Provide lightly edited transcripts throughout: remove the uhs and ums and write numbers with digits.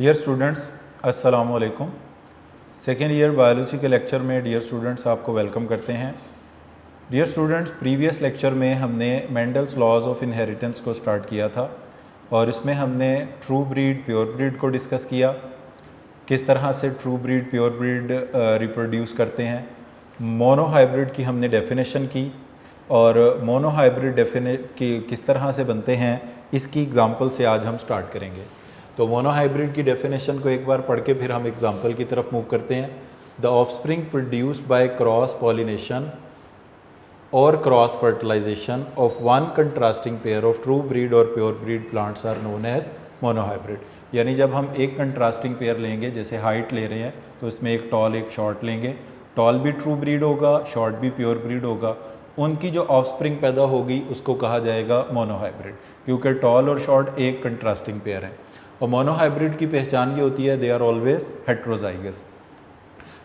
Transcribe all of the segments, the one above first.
Dear students, अस्सलाम वालेकुम। Second year biology के लेक्चर में डियर स्टूडेंट्स आपको वेलकम करते हैं। डियर स्टूडेंट्स, प्रीवियस लेक्चर में हमने मेंडल्स लॉज ऑफ इनहेरिटेंस को स्टार्ट किया था और इसमें हमने ट्रू ब्रीड, प्योर ब्रीड को डिस्कस किया, किस तरह से true breed, pure breed reproduce करते हैं। मोनो हाइब्रिड की हमने डेफिनेशन की और मोनो हाइब्रिड किस तरह से बनते हैं इसकी एग्जांपल से आज हम स्टार्ट करेंगे। तो मोनो हाइब्रिड की डेफिनेशन को एक बार पढ़ के फिर हम एग्जांपल की तरफ मूव करते हैं। The offspring produced by cross pollination और cross fertilization of one contrasting pair of true breed और pure breed plants are known as monohybrid. यानी जब हम एक कंट्रास्टिंग पेयर लेंगे, जैसे हाइट ले रहे हैं तो इसमें एक टॉल एक शॉर्ट लेंगे, टॉल भी ट्रू ब्रीड होगा, शॉर्ट भी प्योर ब्रीड होगा, उनकी जो ऑफस्प्रिंग पैदा होगी उसको कहा जाएगा मोनो हाइब्रिड, क्योंकि टॉल और शॉर्ट एक कंट्रास्टिंग पेयर है। और मोनो हाइब्रिड की पहचान ये होती है, दे आर ऑलवेज हेट्रोजाइगस।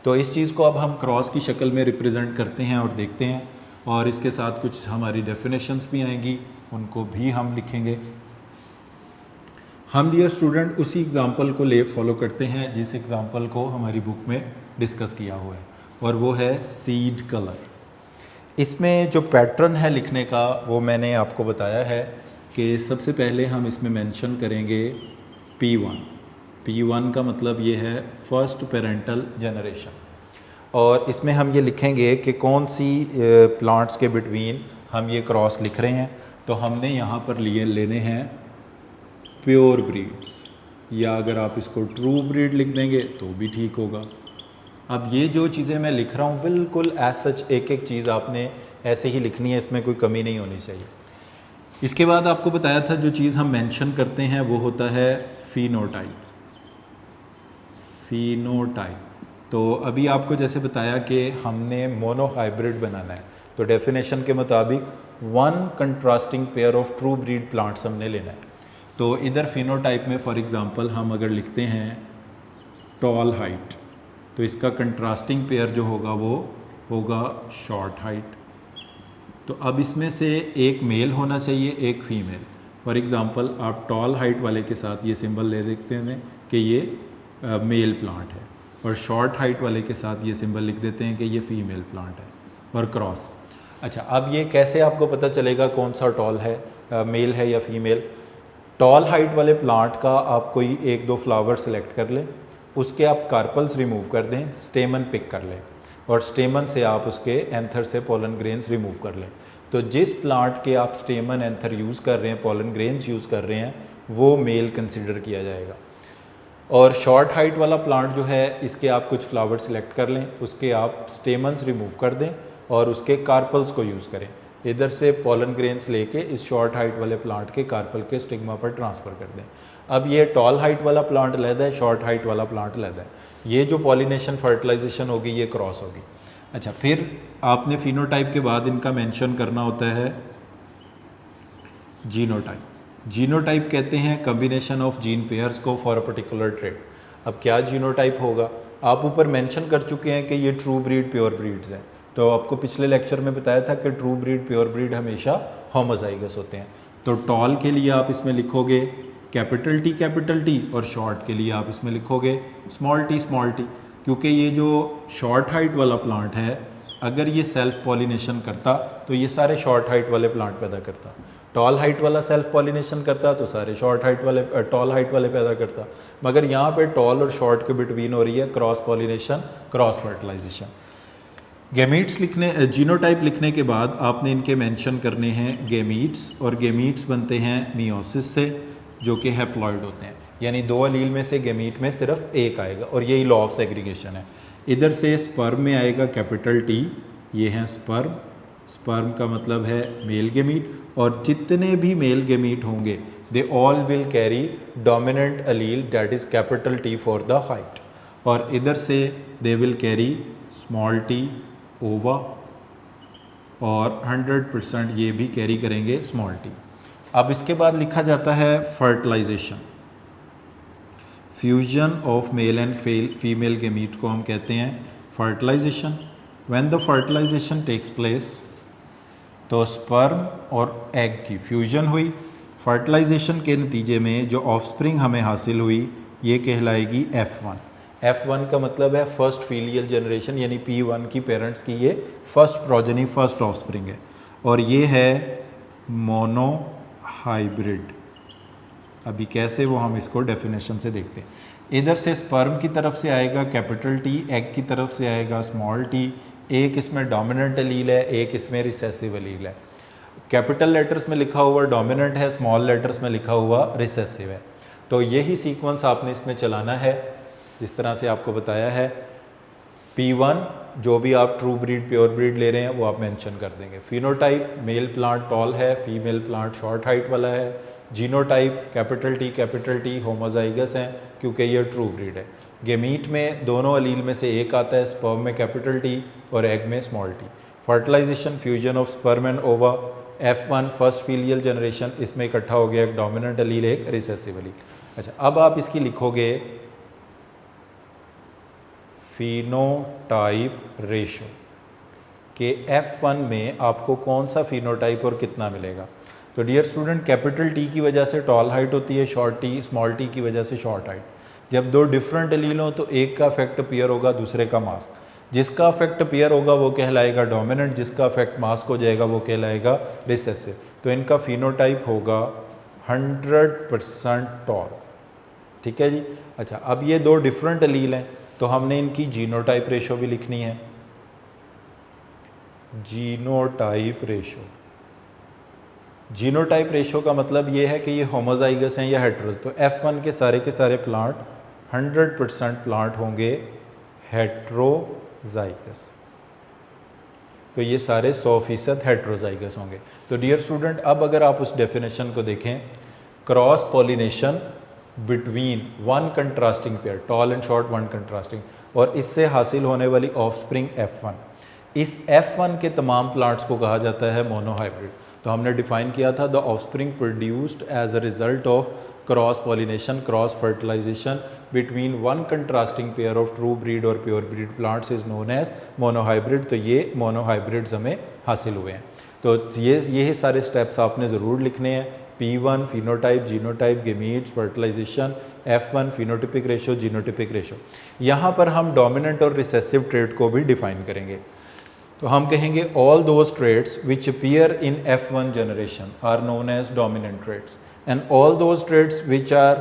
तो इस चीज़ को अब हम क्रॉस की शक्ल में रिप्रेजेंट करते हैं और देखते हैं, और इसके साथ कुछ हमारी डेफिनेशंस भी आएंगी, उनको भी हम लिखेंगे। हम डियर स्टूडेंट उसी एग्जांपल को ले फॉलो करते हैं जिस एग्जांपल को हमारी बुक में डिस्कस किया हुआ है, और वो है सीड कलर। इसमें जो पैटर्न है लिखने का वो मैंने आपको बताया है कि सबसे पहले हम इसमें मेंशन करेंगे P1। P1 का मतलब ये है फर्स्ट पेरेंटल जनरेशन, और इसमें हम ये लिखेंगे कि कौन सी प्लांट्स के बिटवीन हम ये क्रॉस लिख रहे हैं। तो हमने यहाँ पर लेने हैं प्योर ब्रीड्स, या अगर आप इसको ट्रू ब्रीड लिख देंगे तो भी ठीक होगा। अब ये जो चीज़ें मैं लिख रहा हूँ बिल्कुल एज सच एक एक चीज़ आपने ऐसे ही लिखनी है, इसमें कोई कमी नहीं होनी चाहिए। इसके बाद आपको बताया था जो चीज़ हम मेंशन करते हैं वो होता है फिनोटाइप। तो अभी आपको जैसे बताया कि हमने मोनो हाइब्रिड बनाना है, तो डेफिनेशन के मुताबिक one contrasting pair of true breed plants हमने लेना है। तो इधर फिनोटाइप में फॉर एग्जांपल हम अगर लिखते हैं टॉल हाइट, तो इसका कंट्रास्टिंग पेयर जो होगा वो होगा शॉर्ट हाइट। तो अब इसमें से एक मेल होना चाहिए, एक फीमेल। फॉर एग्जांपल आप टॉल हाइट वाले के साथ ये सिंबल ले देखते हैं कि ये मेल प्लांट है, और शॉर्ट हाइट वाले के साथ ये सिंबल लिख देते हैं कि ये फीमेल प्लांट है, और क्रॉस। अच्छा, अब ये कैसे आपको पता चलेगा कौन सा टॉल है, मेल है या फीमेल? टॉल हाइट वाले प्लांट का आप कोई एक दो फ्लावर सेलेक्ट कर लें, उसके आप कार्पल्स रिमूव कर दें, स्टेमन पिक कर लें, और स्टेमन से आप उसके एंथर से पोलन ग्रेन्स रिमूव कर लें। तो जिस प्लांट के आप स्टेमन एंथर यूज़ कर रहे हैं, पोलन ग्रेन्स यूज़ कर रहे हैं, वो मेल कंसिडर किया जाएगा। और शॉर्ट हाइट वाला प्लांट जो है, इसके आप कुछ फ्लावर सिलेक्ट कर लें, उसके आप स्टेमन्स रिमूव कर दें और उसके कार्पल्स को यूज़ करें। इधर से पोलन ग्रेन्स लेके इस शॉर्ट हाइट वाले प्लांट के कार्पल के स्टिग्मा पर ट्रांसफ़र कर दें। अब ये टॉल हाइट वाला प्लांट अलग है, शॉर्ट हाइट वाला प्लांट अलग है। ये जो पॉलिनेशन फर्टिलाइजेशन होगी ये क्रॉस होगी। अच्छा, फिर आपने फिनोटाइप के बाद इनका मेंशन करना होता है जीनोटाइप। जीनोटाइप कहते हैं कम्बिनेशन ऑफ जीन पेयर्स को फॉर अ पर्टिकुलर ट्रेट। अब क्या जीनोटाइप होगा? आप ऊपर मेंशन कर चुके हैं कि ये ट्रू ब्रीड, प्योर ब्रीड्स हैं। तो आपको पिछले लेक्चर में बताया था कि ट्रू ब्रीड, प्योर ब्रीड हमेशा होमोजाइगस होते हैं। तो टॉल के लिए आप इसमें लिखोगे कैपिटल टी, और शॉर्ट के लिए आप इसमें लिखोगे स्मॉल टी, क्योंकि ये जो शॉर्ट हाइट वाला प्लांट है, अगर ये सेल्फ पॉलिनेशन करता तो ये सारे शॉर्ट हाइट वाले प्लांट पैदा करता। टॉल हाइट वाला सेल्फ पॉलिनेशन करता तो सारे टॉल हाइट वाले पैदा करता। मगर यहाँ पे टॉल और शॉर्ट के बिटवीन हो रही है cross pollination, cross fertilisation. Gametes लिखने, जीनोटाइप लिखने के बाद आपने इनके मेंशन करने हैं गैमीट्स, और गैमीट्स बनते हैं मियोसिस से, जो कि हैप्लॉइड होते हैं, यानी दो अलील में से गैमीट में सिर्फ एक आएगा, और यही लॉ ऑफ सेग्रीगेशन है। इधर से स्पर्म में आएगा कैपिटल टी, ये हैं स्पर्म। स्पर्म का मतलब है मेल गैमीट, और जितने भी मेल गैमीट होंगे they all will carry dominant Aleel, that is capital T for the height. और इधर से they will carry small T, ओवा, और 100% ये भी कैरी करेंगे स्मॉल टी। अब इसके बाद लिखा जाता है fertilisation. Fusion of male and female gamete को हम कहते हैं fertilisation. When the fertilisation takes place, तो स्पर्म और एग की फ्यूजन हुई। फर्टिलाइजेशन के नतीजे में जो ऑफस्प्रिंग हमें हासिल हुई ये कहलाएगी F1। F1 का मतलब है फर्स्ट फीलियल जनरेशन, यानी P1 की पेरेंट्स की ये फर्स्ट प्रोजेनी, फर्स्ट ऑफस्प्रिंग है। और ये है मोनोहाइब्रिड। अभी कैसे वो हम इसको डेफिनेशन से देखते हैं। इधर से स्पर्म की तरफ से आएगा कैपिटल टी, एग की तरफ से आएगा स्मॉल टी। एक इसमें डोमिनेंट एलील है, एक इसमें रिसेसिव एलील है। कैपिटल लेटर्स में लिखा हुआ डोमिनेंट है, स्मॉल लेटर्स में लिखा हुआ रिसेसिव है। तो यही सीक्वेंस आपने इसमें चलाना है जिस तरह से आपको बताया है। P1 जो भी आप ट्रू ब्रीड प्योर ब्रीड ले रहे हैं वो आप मेंशन कर देंगे। फिनोटाइप मेल प्लांट टॉल है, फीमेल प्लांट शॉर्ट हाइट वाला है। जीनोटाइप कैपिटल टी होमोजाइगस हैं क्योंकि ये ट्रू ब्रीड है। गेमीट में दोनों अलील में से एक आता है, स्पर्म में कैपिटल टी और एग में small T. Fertilisation fusion of sperm and ova, F1 first filial generation, इसमें इकट्ठा हो गया एक डोमिनेंट अलील एक रिसेसिव अलील। अच्छा, अब आप इसकी लिखोगे फिनोटाइप रेशो के F1 में आपको कौन सा फिनोटाइप और कितना मिलेगा। तो डियर स्टूडेंट, कैपिटल टी की वजह से टॉल हाइट होती है, शॉर्ट टी स्मॉल टी की वजह से शॉर्ट हाइट। जब दो डिफरेंट एलील हों तो एक का इफेक्ट अपीयर होगा, दूसरे का मास्क। जिसका इफेक्ट अपीयर होगा वो कहलाएगा डोमिनेंट, जिसका इफेक्ट मास्क हो जाएगा वो कहलाएगा रिसेसिव। तो इनका फिनोटाइप होगा 100% टॉल। ठीक है जी। अच्छा, अब ये दो डिफरेंट एलील हैं तो हमने इनकी जीनोटाइप रेशो भी लिखनी है। जीनोटाइप रेशो, जीनोटाइप रेशो का मतलब ये है कि ये होमोजाइगस हैं या हेटेरोस। तो F1 के सारे प्लांट 100% प्लांट होंगे हेटेरोजाइगस। तो ये सारे 100% हेटेरोजाइगस होंगे। तो डियर स्टूडेंट, अब अगर आप उस डेफिनेशन को देखें, cross pollination between one contrasting pair, tall and short one contrasting, और इससे हासिल होने वाली ऑफस्प्रिंग F1, इस F1 के तमाम प्लांट्स को कहा जाता है मोनोहाइब्रिड। तो हमने डिफाइन किया था the offspring produced as a result of cross pollination, cross fertilization between one contrasting pair of true breed और pure breed plants is known as monohybrid. तो ये मोनोहाइब्रिड्स हमें हासिल हुए हैं। तो ये सारे स्टेप्स आपने ज़रूर लिखने हैं। P1 phenotype, genotype, gametes, fertilisation, F1 phenotypic ratio, genotypic ratio. यहाँ पर हम डोमिनेंट और रिसेसिव ट्रेट को भी डिफाइन करेंगे। तो हम कहेंगे all those traits which appear in F1 generation are known as dominant traits, and all those traits which are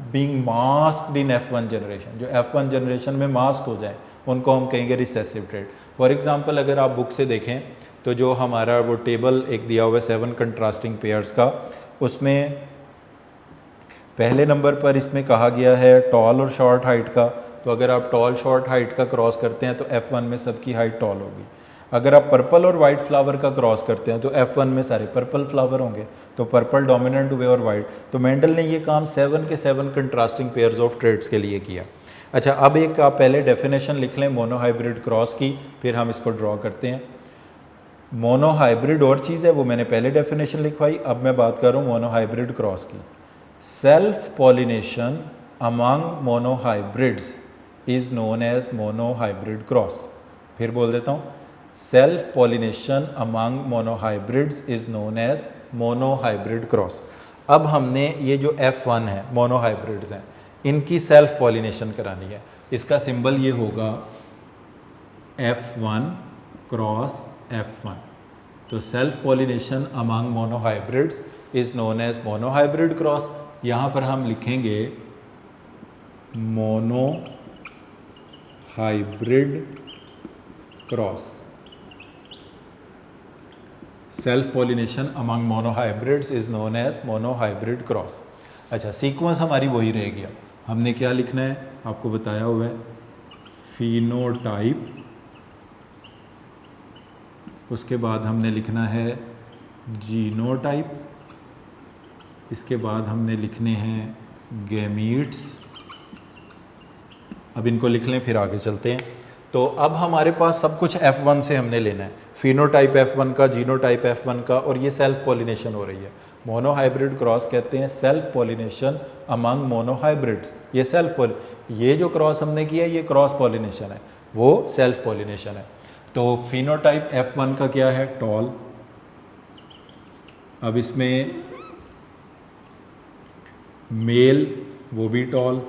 being masked in F1 generation, जो F1 जनरेशन में मास्क हो जाए उनको हम कहेंगे रिसेसिव ट्रेट। फॉर एग्जांपल, अगर आप book से देखें तो जो हमारा वो टेबल एक दिया हुआ है 7 कंट्रास्टिंग पेयर्स का, उसमें पहले नंबर पर इसमें कहा गया है टॉल और शॉर्ट हाइट का। तो अगर आप टॉल शॉर्ट हाइट का क्रॉस करते हैं तो F1 में सबकी हाइट टॉल होगी। अगर आप पर्पल और वाइट फ्लावर का क्रॉस करते हैं तो F1 में सारे पर्पल फ्लावर होंगे, तो पर्पल डोमिनेंट हुए और वाइट। तो मेंडल ने ये काम 7 के 7 कंट्रास्टिंग पेयर्स ऑफ ट्रेड्स के लिए किया। अच्छा, अब एक आप पहले डेफिनेशन लिख लें मोनोहाइब्रिड क्रॉस की, फिर हम इसको ड्रॉ करते हैं। मोनोहाइब्रिड और चीज़ है, वो मैंने पहले डेफिनेशन लिखवाई, अब मैं बात कर रहा हूँ मोनोहाइब्रिड क्रॉस की। Self pollination among monohybrids is known as monohybrid cross. फिर बोल देता हूँ, self pollination among monohybrids is known as monohybrid cross. अब हमने ये जो F1 है, मोनोहाइब्रिड्स हैं, इनकी सेल्फ पॉलिनेशन करानी है। इसका सिंबल ये होगा F1 क्रॉस F1। तो self pollination among monohybrids is known as monohybrid cross. यहाँ पर हम लिखेंगे monohybrid cross, self pollination among monohybrids is known as monohybrid cross. अच्छा, सीक्वेंस हमारी वही रहेगी। हमने क्या लिखना है आपको बताया हुआ है, फिनोटाइप, उसके बाद हमने लिखना है जीनोटाइप, इसके बाद हमने लिखने हैं गैमीट्स। अब इनको लिख लें फिर आगे चलते हैं। तो अब हमारे पास सब कुछ F1 से हमने लेना है, फिनोटाइप F1 का, जीनोटाइप F1 का, और ये सेल्फ पॉलिनेशन हो रही है। मोनोहाइब्रिड क्रॉस कहते हैं सेल्फ पॉलिनेशन अमंग मोनोहाइब्रिड्स। ये ये जो क्रॉस हमने किया ये क्रॉस पॉलिनेशन है, वो सेल्फ पॉलिनेशन है। तो फिनोटाइप F1 का क्या है, टॉल। अब इसमें मेल वो भी टॉल,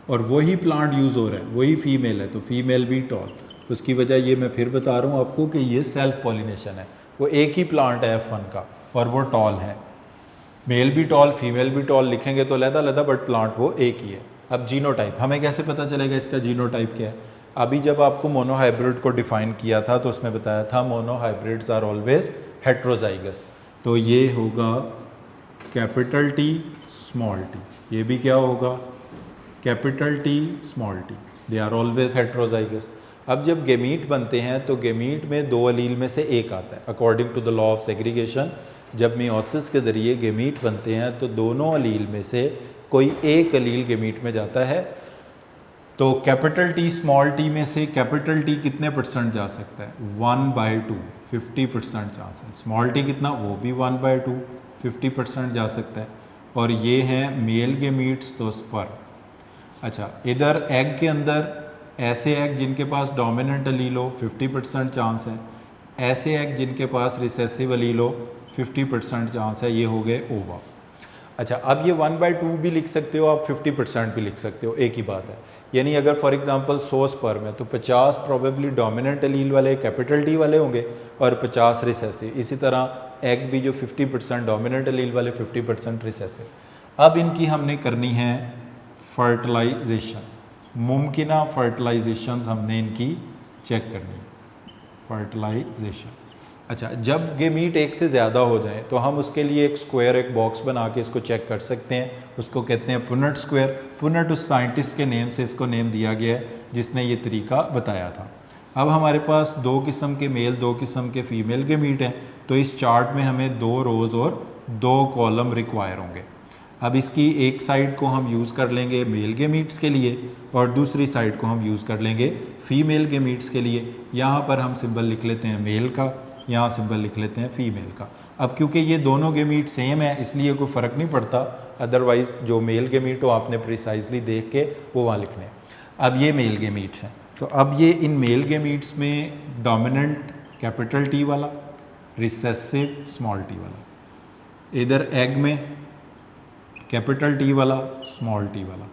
और वही प्लांट यूज़ हो रहा है, वही फीमेल है, तो फीमेल भी टॉल। उसकी वजह ये मैं फिर बता रहा हूँ आपको कि ये सेल्फ पॉलिनेशन है, वो एक ही प्लांट है F1 का और वो टॉल है। मेल भी टॉल फीमेल भी टॉल लिखेंगे तो लहदा बट प्लांट वो एक ही है। अब जीनोटाइप हमें कैसे पता चलेगा इसका जीनोटाइप क्या है? अभी जब आपको मोनोहाइब्रिड को डिफाइन किया था तो उसमें बताया था मोनोहाइब्रिड्स आर ऑलवेज हेट्रोजाइगस। तो ये होगा कैपिटल टी स्मॉल टी, ये भी क्या होगा capital T small T, they are always heterozygous. अब जब गेमीट बनते हैं तो गेमीट में दो अलील में से एक आता है according to the law of segregation. जब मियोसिस के ज़रिए गेमीट बनते हैं तो दोनों अलील में से कोई एक अलील गेमीट में जाता है। तो कैपिटल टी स्मॉल टी में से कैपिटल टी कितने परसेंट जा सकता है? 1/2, 50% चांस है। स्मॉल टी कितना? वो भी 1/2, 50% जा सकता है। और ये हैं मेल गेमीट्स, तो स्पर्म। अच्छा, इधर एग के अंदर ऐसे एग जिनके पास डोमिनेंट अलील हो 50% चांस है, ऐसे एग जिनके पास रिसेसिव अलील हो 50% चांस है, ये हो गए ओवा। अच्छा, अब ये 1/2 भी लिख सकते हो आप, 50% भी लिख सकते हो, एक ही बात है। यानी अगर फॉर एग्जांपल 100 स्पर्म है तो 50 प्रोबेबली डोमिनेंट अलील वाले कैपिटल टी वाले होंगे और 50 रिसेसिव। इसी तरह एग भी जो 50% डोमिनेंट अलील वाले, 50% रिसेसिव। अब इनकी हमने करनी है फर्टिलाइजेशन, मुमकिना फर्टिलाइजेशन हमने इनकी चेक करनी है, फर्टिलाइजेशन। अच्छा, जब गेमीट एक से ज़्यादा हो जाए तो हम उसके लिए एक स्क्वायर, एक बॉक्स बना के इसको चेक कर सकते हैं, उसको कहते हैं पुनट स्क्वायर। पुनट उस साइंटिस्ट के नेम से इसको नेम दिया गया है जिसने ये तरीका बताया था। अब हमारे पास दो किस्म के मेल, दो किस्म के फीमेल गेमीट हैं, तो इस चार्ट में हमें 2 रोज़ और 2 कॉलम रिक्वायर होंगे। अब इसकी एक साइड को हम यूज़ कर लेंगे मेल गेमीट्स के लिए और दूसरी साइड को हम यूज़ कर लेंगे फीमेल गेमीट्स के लिए। यहाँ पर हम सिंबल लिख लेते हैं मेल का, यहाँ सिंबल लिख लेते हैं फीमेल का। अब क्योंकि ये दोनों गेमीट सेम है इसलिए कोई फ़र्क नहीं पड़ता, अदरवाइज़ जो मेल गेमीट हो आपने प्रिसाइजली देख के वो वहाँ लिखने हैं। अब ये मेल गेमीट्स हैं, तो अब ये इन मेल गेमीट्स में डोमिनेंट कैपिटल टी वाला, रिसेसिव स्मॉल टी वाला, इधर एग में कैपिटल टी वाला, स्मॉल टी वाला।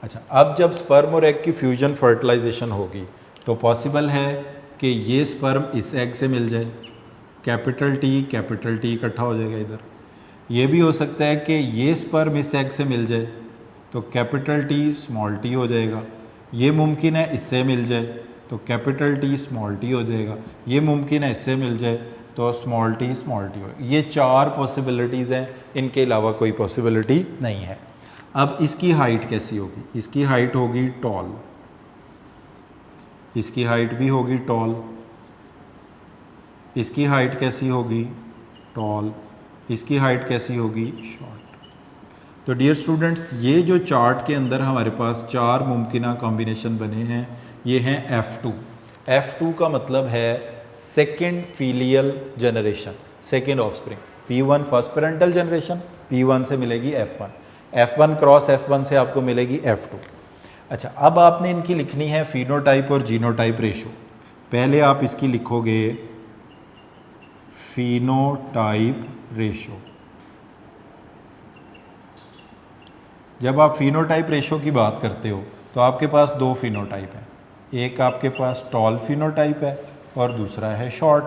अच्छा, अब जब स्पर्म और एग की फ्यूजन फर्टिलाइजेशन होगी तो पॉसिबल है कि ये स्पर्म इस एग से मिल जाए, कैपिटल टी इकट्ठा हो जाएगा इधर। ये भी हो सकता है कि ये स्पर्म इस एग से मिल जाए तो कैपिटल टी स्मॉल टी हो जाएगा। ये मुमकिन है इससे मिल जाए तो कैपिटल टी स्मॉल टी हो जाएगा। ये मुमकिन है इससे मिल जाए तो स्मॉल टी हो। ये 4 पॉसिबिलिटीज़ हैं, इनके अलावा कोई पॉसिबिलिटी नहीं है। अब इसकी हाइट कैसी होगी? इसकी हाइट होगी टॉल, इसकी हाइट भी होगी टॉल, इसकी हाइट कैसी होगी? टॉल, इसकी हाइट कैसी होगी? शॉर्ट। तो डियर स्टूडेंट्स, ये जो चार्ट के अंदर हमारे पास 4 मुमकिना कॉम्बिनेशन बने हैं, ये हैं F2। F2 का मतलब है second filial generation, second offspring. P1 first parental generation, P1 से मिलेगी F1, F1 क्रॉस F1 से आपको मिलेगी F2। अच्छा, अब आपने इनकी लिखनी है फिनोटाइप और जीनोटाइप रेशो। पहले आप इसकी लिखोगे फिनोटाइप रेशो। जब आप फिनोटाइप रेशो की बात करते हो तो आपके पास 2 फिनोटाइप हैं, एक आपके पास टॉल फिनोटाइप है और दूसरा है शॉर्ट।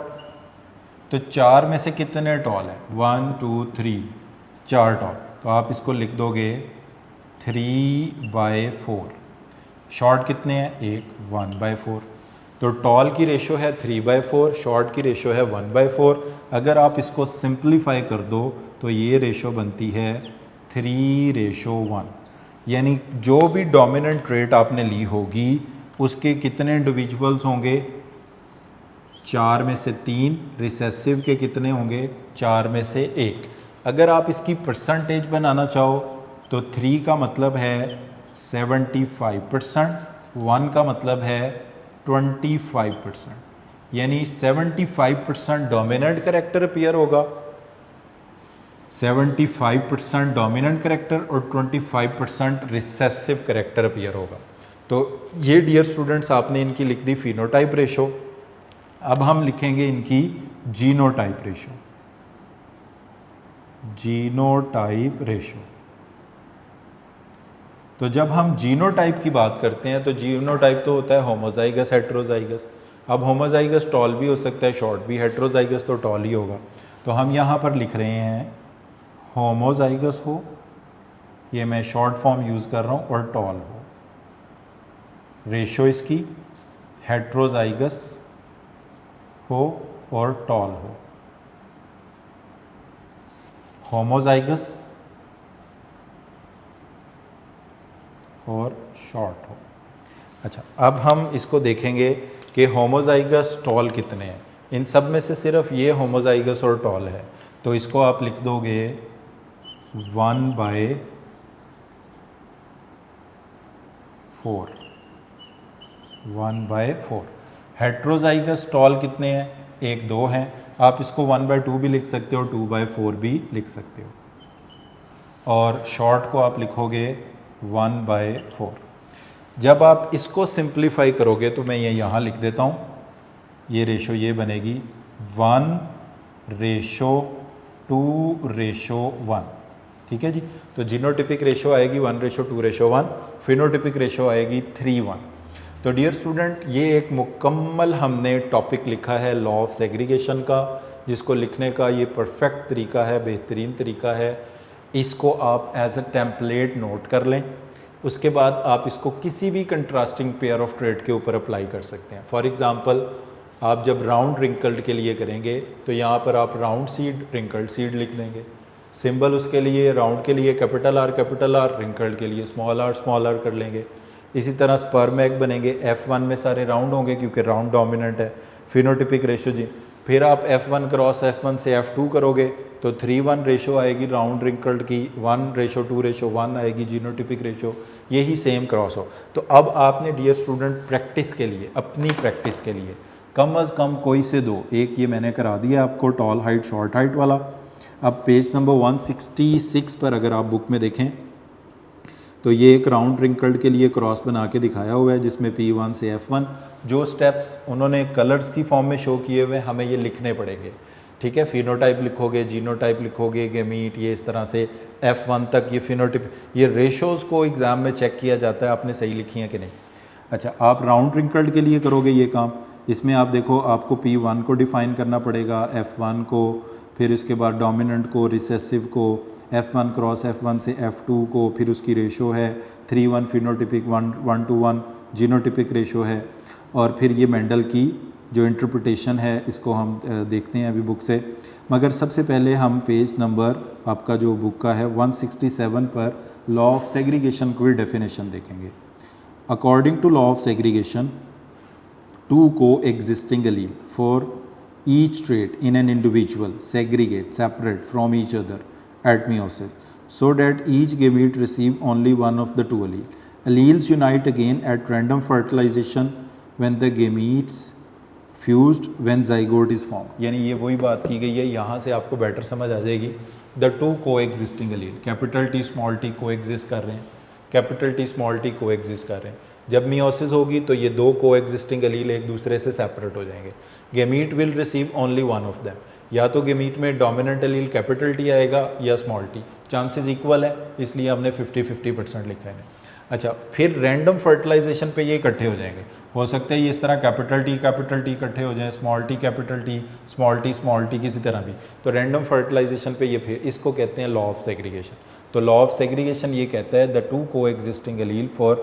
तो 4 में से कितने टॉल है? 1 2 3, 4 टॉल। तो आप इसको लिख दोगे 3/4। शॉर्ट कितने हैं? 1/4। तो टॉल की रेशो है 3/4, शॉर्ट की रेशो है 1/4। अगर आप इसको सिंप्लीफाई कर दो तो ये रेशो बनती है 3:1। यानी जो भी डोमिनेंट ट्रेट आपने ली होगी उसके कितने इंडिविजुअल्स होंगे? 4 में से 3। रिसेसिव के कितने होंगे? 4 में से 1। अगर आप इसकी परसेंटेज बनाना चाहो तो 3 का मतलब है 75%, 1 का मतलब है 25%। यानी 75% डोमिनेंट कैरेक्टर अपीयर होगा, 75% डोमिनेंट कैरेक्टर और 25% रिसेसिव कैरेक्टर अपीयर होगा। तो ये डियर स्टूडेंट्स आपने इनकी लिख दी फिनोटाइप रेशो। अब हम लिखेंगे इनकी जीनोटाइप रेशो। जीनोटाइप रेशो तो जब हम जीनोटाइप की बात करते हैं तो जीनोटाइप तो होता है होमोजाइगस हेट्रोजाइगस। अब होमोजाइगस टॉल भी हो सकता है, शॉर्ट भी, हेट्रोजाइगस तो टॉल ही होगा। तो हम यहाँ पर लिख रहे हैं होमोजाइगस हो, ये मैं शॉर्ट फॉर्म यूज़ कर रहा हूँ, और टॉल हो, रेशो इसकी हेट्रोजाइगस हो और टॉल हो, होमोजाइगस और शॉर्ट हो। अच्छा, अब हम इसको देखेंगे कि होमोजाइगस टॉल कितने हैं। इन सब में से सिर्फ ये होमोजाइगस और टॉल है, तो इसको आप लिख दोगे 1/4। हेट्रोजाइगस टॉल कितने हैं? 1 2 हैं। आप इसको 1/2 भी लिख सकते हो, 2/4 भी लिख सकते हो, और शॉर्ट को आप लिखोगे 1/4। जब आप इसको सिंप्लीफाई करोगे तो मैं ये यहाँ लिख देता हूँ, ये रेशो ये बनेगी 1:2:1। ठीक है जी। तो जीनोटिपिक रेशो आएगी 1:2:1, फिनोटिपिक रेशो आएगी 3:1। तो डियर स्टूडेंट, ये एक मुकम्मल हमने टॉपिक लिखा है लॉ ऑफ सेग्रीगेशन का, जिसको लिखने का ये परफेक्ट तरीका है, बेहतरीन तरीका है। इसको आप एज अ टेम्पलेट नोट कर लें। उसके बाद आप इसको किसी भी कंट्रास्टिंग पेयर ऑफ ट्रेड के ऊपर अप्लाई कर सकते हैं। फॉर एग्जांपल, आप जब राउंड रिंकल्ड के लिए करेंगे तो यहाँ पर आप राउंड सीड, रिंकल्ड सीड लिख देंगे। सिंबल उसके लिए राउंड के लिए कैपिटल आर, रिंकल्ड के लिए स्मॉल आर कर लेंगे। इसी तरह स्पर्म एग बनेंगे, F1 में सारे राउंड होंगे क्योंकि राउंड डोमिनेंट है। फिनोटिपिक रेशो जी, फिर आप F1 क्रॉस F1 से F2 करोगे तो 3:1 रेशो आएगी राउंड रिंकल्ड की, 1:2:1 आएगी जीनोटिपिक रेशो। यही सेम क्रॉस हो। तो अब आपने डियर स्टूडेंट प्रैक्टिस के लिए, अपनी प्रैक्टिस के लिए कम अज़ कम कोई से दो, एक ये मैंने करा दिया आपको टॉल हाइट शॉर्ट हाइट वाला। अब पेज नंबर 166 पर अगर आप बुक में देखें तो ये एक राउंड रिंकल्ड के लिए क्रॉस बना के दिखाया हुआ है, जिसमें P1 से F1 जो स्टेप्स उन्होंने कलर्स की फॉर्म में शो किए हुए हमें ये लिखने पड़ेंगे। ठीक है, फिनोटाइप लिखोगे, जीनोटाइप लिखोगे, गेमीट, ये इस तरह से F1 तक ये फिनोटाइप, ये रेशोज़ को एग्ज़ाम में चेक किया जाता है आपने सही लिखी हैं कि नहीं। अच्छा, आप राउंड रिंकल्ड के लिए करोगे ये काम, इसमें आप देखो आपको P1 को डिफ़ाइन करना पड़ेगा, F1 को, फिर इसके बाद डोमिनेंट को, रिसेसिव को, F1 क्रॉस F1 से F2 को, फिर उसकी रेशो है 3:1 फिनोटिपिक, 1:1 जीनोटिपिक रेशो है। और फिर ये मेंडल की जो इंटरप्रिटेशन है इसको हम देखते हैं अभी बुक से। मगर सबसे पहले हम पेज नंबर आपका जो बुक का है 167 पर लॉ ऑफ सेग्रीगेशन की डेफिनेशन देखेंगे। According to law of segregation, 2 co-existing allele for each trait in an individual segregate separate from each other at meiosis, so that each gamete receive only one of the 2 allele. Alleles unite again at random fertilization when the gametes fused when zygote is formed. यानी ये वही बात की गई है, यहाँ से आपको बेटर समझ आ जाएगी। The 2 co-existing allele, capital T small t co-exist कर रहे हैं, capital T small t co-exist कर रहे हैं। जब मियोसिस होगी तो ये 2 co-existing allele एक दूसरे से सेपरेट हो जाएंगे। Gamete will receive only one of them, या तो गेमीट में डोमिनेंट एलील कैपिटल T आएगा या स्मॉल t, चांसेस इक्वल है इसलिए हमने 50-50% लिखा है। अच्छा, फिर रैंडम फर्टिलाइजेशन पे ये इकट्ठे हो जाएंगे। हो सकता है ये इस तरह कैपिटल T इकट्ठे हो जाएं, small t capital T, small t किसी तरह भी। तो रैंडम फर्टिलाइजेशन पे ये फिर इसको कहते हैं लॉ ऑफ सेग्रीगेशन। तो लॉ ऑफ सेग्रीगेशन ये कहता है the 2 co-existing allele for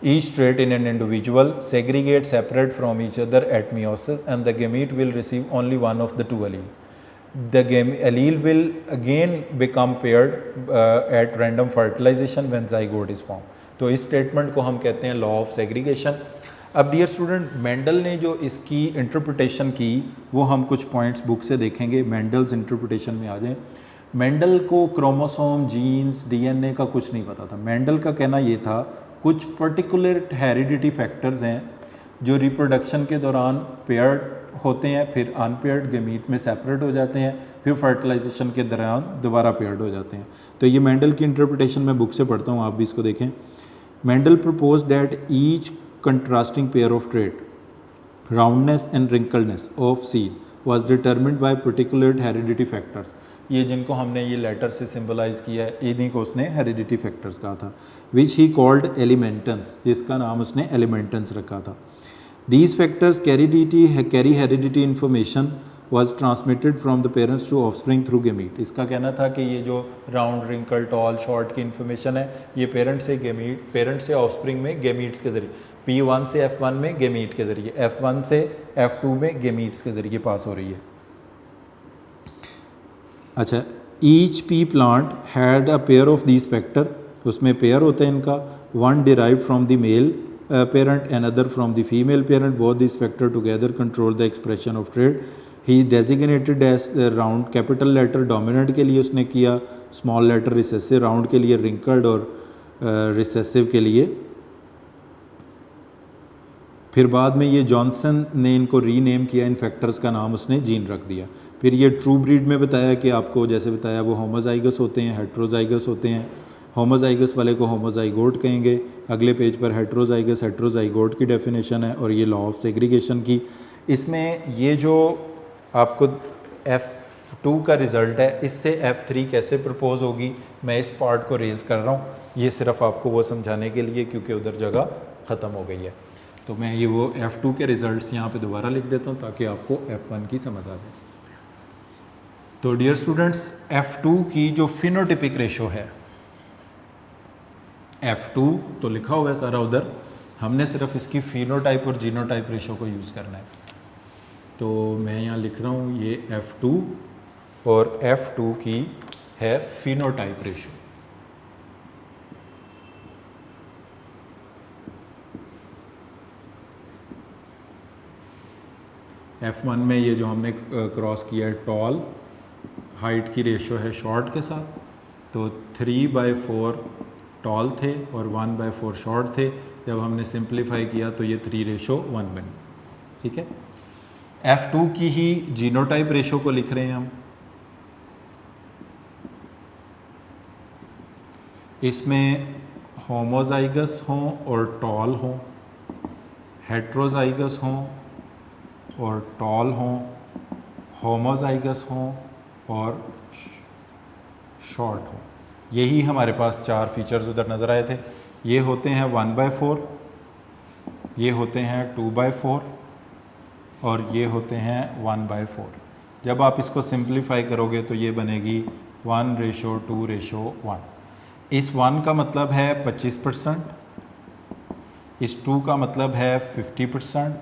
each trait in an individual segregate separate from each other at meiosis and the gamete will receive only one of the 2 allele. The allele will again become paired at random fertilization when zygote is formed. तो इस statement को हम कहते हैं law of segregation. अब dear student, Mendel ने जो इसकी इंटरप्रिटेशन की वो हम कुछ पॉइंट्स बुक से देखेंगे, मेंडल्स इंटरप्रिटेशन में आ जाएं। मेंडल को क्रोमोसोम, जीन्स, डीएनए का कुछ नहीं पता था। मेंडल का कहना ये था कुछ पर्टिकुलर हेरिडिटी फैक्टर्स हैं जो रिप्रोडक्शन के दौरान पेयर्ड होते हैं, फिर अनपेयर्ड गेमीट में सेपरेट हो जाते हैं, फिर फर्टिलाइजेशन के दौरान दोबारा पेयर्ड हो जाते हैं। तो ये मेंडल की इंटरप्रिटेशन मैं बुक से पढ़ता हूँ, आप भी इसको देखें। Mendel propose that each contrasting pair of trait, roundness and wrinkleness of seed was determined by particular heredity factors। ये जिनको हमने ये लेटर से सिंबलाइज किया है इन्हीं को उसने हेरिडिटी फैक्टर्स कहा था। विच ही कॉल्ड एलिमेंटेंस, जिसका नाम उसने एलिमेंटेंस रखा था। These factors carry heredity information was transmitted from the parents to offspring through gamete। इसका कहना था कि ये जो राउंड रिंकल टॉल शॉर्ट की इन्फॉर्मेशन है ये पेरेंट से ऑफस्प्रिंग में गेमीट्स के ज़रिए, P1 से F1 में गेमीट के ज़रिए, F1 से F2 में गेमीट्स के ज़रिए पास हो रही है। अच्छा, each pea plant had a pair of these factor, उसमें पेयर होते हैं इनका, one derive from the male parent and other from the female parent, both this factor together control the expression of trait. He is designated as round, capital letter dominant के लिए उसने किया, small letter recessive, round के लिए wrinkled और recessive के लिए। फिर बाद में ये जॉनसन ने इनको रीनेम किया, इन फैक्टर्स का नाम उसने जीन रख दिया। फिर ये ट्रू ब्रीड में बताया कि आपको जैसे बताया वो होमोजाइगस होते हैं, हेट्रोजाइगस होते हैं। होमोजाइगस वाले को होमोजाइगोट कहेंगे। अगले पेज पर हेट्रोजाइगस हेट्रोजाइगोट की डेफिनेशन है और ये लॉ ऑफ सेग्रीगेशन की। इसमें ये जो आपको F2 का रिज़ल्ट है इससे F3 कैसे प्रपोज होगी, मैं इस पार्ट को रेज़ कर रहा हूँ, ये सिर्फ आपको वो समझाने के लिए क्योंकि उधर जगह ख़त्म हो गई है। तो मैं ये वो F2 के रिज़ल्ट्स यहाँ पे दोबारा लिख देता हूँ ताकि आपको F1 की समझ आ जाए। तो डियर स्टूडेंट्स, F2 की जो फिनोटिपिक रेशो है, F2 तो लिखा हुआ है सारा उधर, हमने सिर्फ इसकी फिनोटाइप और जीनोटाइप रेशो को यूज़ करना है। तो मैं यहाँ लिख रहा हूँ ये F2 और F2 की है फिनोटाइप रेशो। F1 में ये जो हमने क्रॉस किया है टॉल, हाइट की रेशो है शॉर्ट के साथ, तो 3/4 टॉल थे और 1/4 शॉर्ट थे। जब हमने सिंप्लीफाई किया तो ये 3:1 बनी। ठीक है, F2 की ही जीनोटाइप रेशो को लिख रहे हैं हम। इसमें होमोजाइगस हों और टॉल हों, हेट्रोजाइगस हों और टॉल हों, होमोजाइगस हों और शॉर्ट हों। यही हमारे पास 4 फीचर्स उधर नज़र आए थे। ये होते हैं 1/4, ये होते हैं 2/4 और ये होते हैं 1/4। जब आप इसको सिंप्लीफाई करोगे तो ये बनेगी 1:2:1। इस 1 का मतलब है 25%, इस 2 का मतलब है 50%,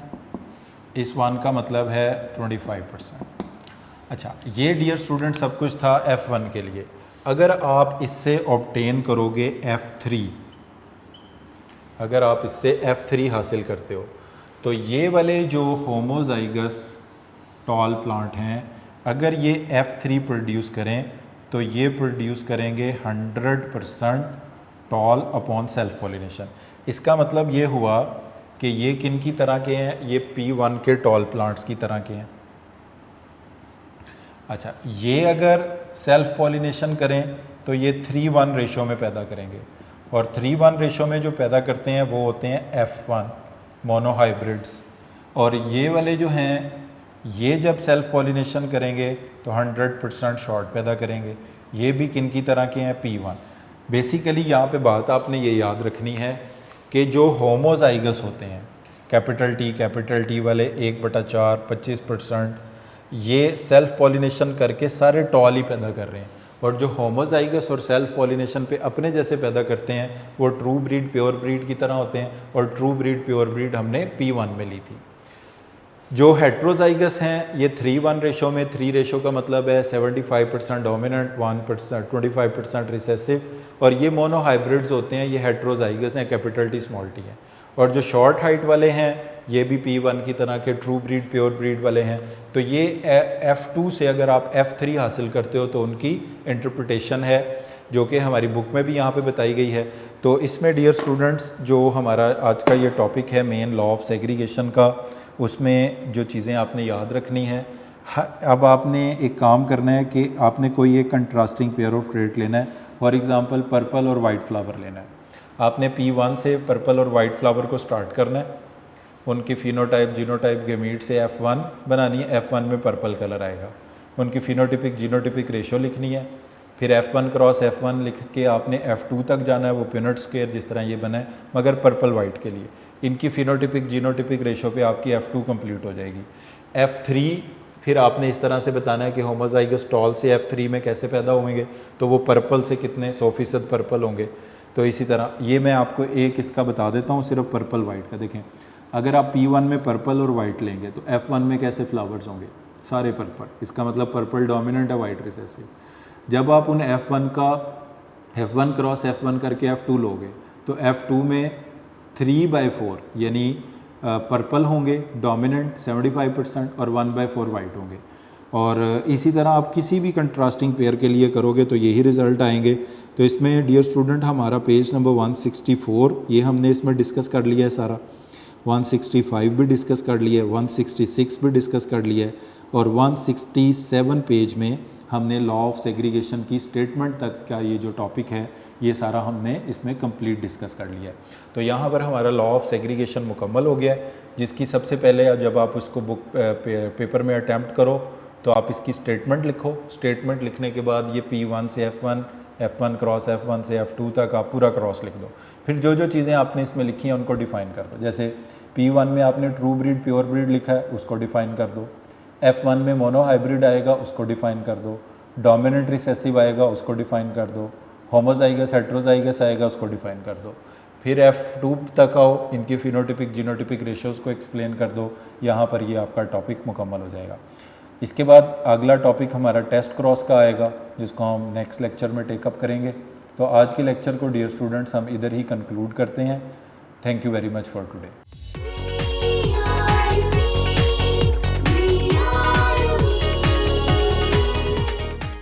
इस 1 का मतलब है 25%। अच्छा, ये डियर स्टूडेंट सब कुछ था F1 के लिए। अगर आप इससे ऑब्टेन करोगे F3, अगर आप इससे F3 हासिल करते हो तो ये वाले जो होमोजाइगस टॉल प्लांट हैं, अगर ये F3 प्रोड्यूस करें तो ये प्रोड्यूस करेंगे 100% टॉल अपॉन सेल्फ पॉलिनेशन। इसका मतलब ये हुआ कि ये किन की तरह के हैं, ये P1 के टॉल प्लांट्स की तरह के हैं। अच्छा, ये अगर सेल्फ पॉलिनेशन करें तो ये 3:1 रेशो में पैदा करेंगे और 3:1 रेशो में जो पैदा करते हैं वो होते हैं F1 मोनोहाइब्रिड्स। और ये वाले जो हैं ये जब सेल्फ पॉलिनेशन करेंगे तो 100% शॉर्ट पैदा करेंगे। ये भी किन की तरह के हैं, P1। बेसिकली यहाँ पे बात आपने ये याद रखनी है कि जो होमोजाइगस होते हैं कैपिटल T वाले 1/4 25%, ये सेल्फ पॉलिनेशन करके सारे टॉल ही पैदा कर रहे हैं। और जो होमोजाइगस और सेल्फ पॉलिनेशन पे अपने जैसे पैदा करते हैं वो ट्रू ब्रीड प्योर ब्रीड की तरह होते हैं और ट्रू ब्रीड प्योर ब्रीड हमने P1 में ली थी। जो हेट्रोजाइगस हैं ये 3:1 रेशो में, 3 रेशो का मतलब है 75% डोमिनेंट, 1% 25% रिसेसिव। और ये मोनोहाइब्रिड्स होते हैं, ये हेट्रोजाइगस हैं, कैपिटल T स्मॉल t हैं। और जो शॉर्ट हाइट वाले हैं ये भी P1 की तरह के ट्रू ब्रीड प्योर ब्रीड वाले हैं। तो ये F2 से अगर आप F3 हासिल करते हो तो उनकी इंटरप्रिटेशन है जो कि हमारी बुक में भी यहाँ पे बताई गई है। तो इसमें डियर स्टूडेंट्स जो हमारा आज का ये टॉपिक है मेन लॉ ऑफ सेग्रीगेशन का, उसमें जो चीज़ें आपने याद रखनी है, अब आपने एक काम करना है कि आपने कोई एक कंट्रास्टिंग पेयर ऑफ ट्रेट लेना है। फॉर एग्ज़ाम्पल पर्पल और वाइट फ्लावर लेना है। आपने P1 से पर्पल और वाइट फ्लावर को स्टार्ट करना है, उनकी फिनोटाइप जीनोटाइप गेमीट से F1 बनानी है, F1 में पर्पल कलर आएगा। उनकी फिनोटिपिक जीनोटिपिक रेशो लिखनी है, फिर F1 क्रॉस F1 लिख के आपने F2 तक जाना है, वो पिनट स्क्वायर जिस तरह ये बना है मगर पर्पल वाइट के लिए। इनकी फिनोटिपिक जीनोटिपिक रेशो पे आपकी F2 कंप्लीट हो जाएगी। F3 फिर आपने इस तरह से बताना है कि होमोजाइगस टॉल से F3 में कैसे पैदा होंगे, तो वो पर्पल से कितने 100% पर्पल होंगे। तो इसी तरह ये मैं आपको एक इसका बता देता हूँ सिर्फ पर्पल वाइट का। देखें, अगर आप P1 में पर्पल और वाइट लेंगे तो F1 में कैसे फ्लावर्स होंगे, सारे पर्पल, इसका मतलब पर्पल डोमिनेंट है, वाइट रिसेसिव। जब आप उन F1 क्रॉस F1 करके F2 लोगे तो F2 में 3/4 यानी पर्पल होंगे डोमिनेंट 75% और 1/4 वाइट होंगे। और इसी तरह आप किसी भी कंट्रास्टिंग पेयर के लिए करोगे तो यही रिज़ल्ट आएंगे। तो इसमें डियर स्टूडेंट हमारा पेज नंबर 164 ये हमने इसमें डिस्कस कर लिया है सारा, 165 भी डिस्कस कर लिया है, 166 भी डिस्कस कर लिया है, और 167 पेज में हमने लॉ ऑफ सेग्रीगेशन की स्टेटमेंट तक का ये जो टॉपिक है ये सारा हमने इसमें कंप्लीट डिस्कस कर लिया है। तो यहाँ पर हमारा लॉ ऑफ सेग्रीगेशन मुकम्मल हो गया है, जिसकी सबसे पहले जब आप उसको बुक पेपर में अटैम्प्ट करो तो आप इसकी स्टेटमेंट लिखो। स्टेटमेंट लिखने के बाद ये P1 से F1, F1 क्रॉस F1 से F2 तक आप पूरा क्रॉस लिख दो। फिर जो जो चीज़ें आपने इसमें लिखी हैं उनको डिफ़ाइन कर दो। जैसे P1 में आपने ट्रू ब्रीड प्योर ब्रीड लिखा है, उसको डिफ़ाइन कर दो। F1 में मोनो हाइब्रिड आएगा, उसको डिफ़ाइन कर दो। डोमिनेंट रिसेसिव आएगा, उसको डिफ़ाइन कर दो। होमोजाइगस हेट्रोजाइगस आएगा, उसको डिफ़ाइन कर दो। फिर F2 तक आओ, इनकी फिनोटिपिक जीनोटिपिक रेशियोज़ को एक्सप्लेन कर दो। यहाँ पर ये आपका टॉपिक मुकम्मल हो जाएगा। इसके बाद अगला टॉपिक हमारा टेस्ट क्रॉस का आएगा, जिसको हम नेक्स्ट लेक्चर में टेकअप करेंगे। तो आज के लेक्चर को डियर स्टूडेंट्स हम इधर ही कंक्लूड करते हैं। Thank you very much for today.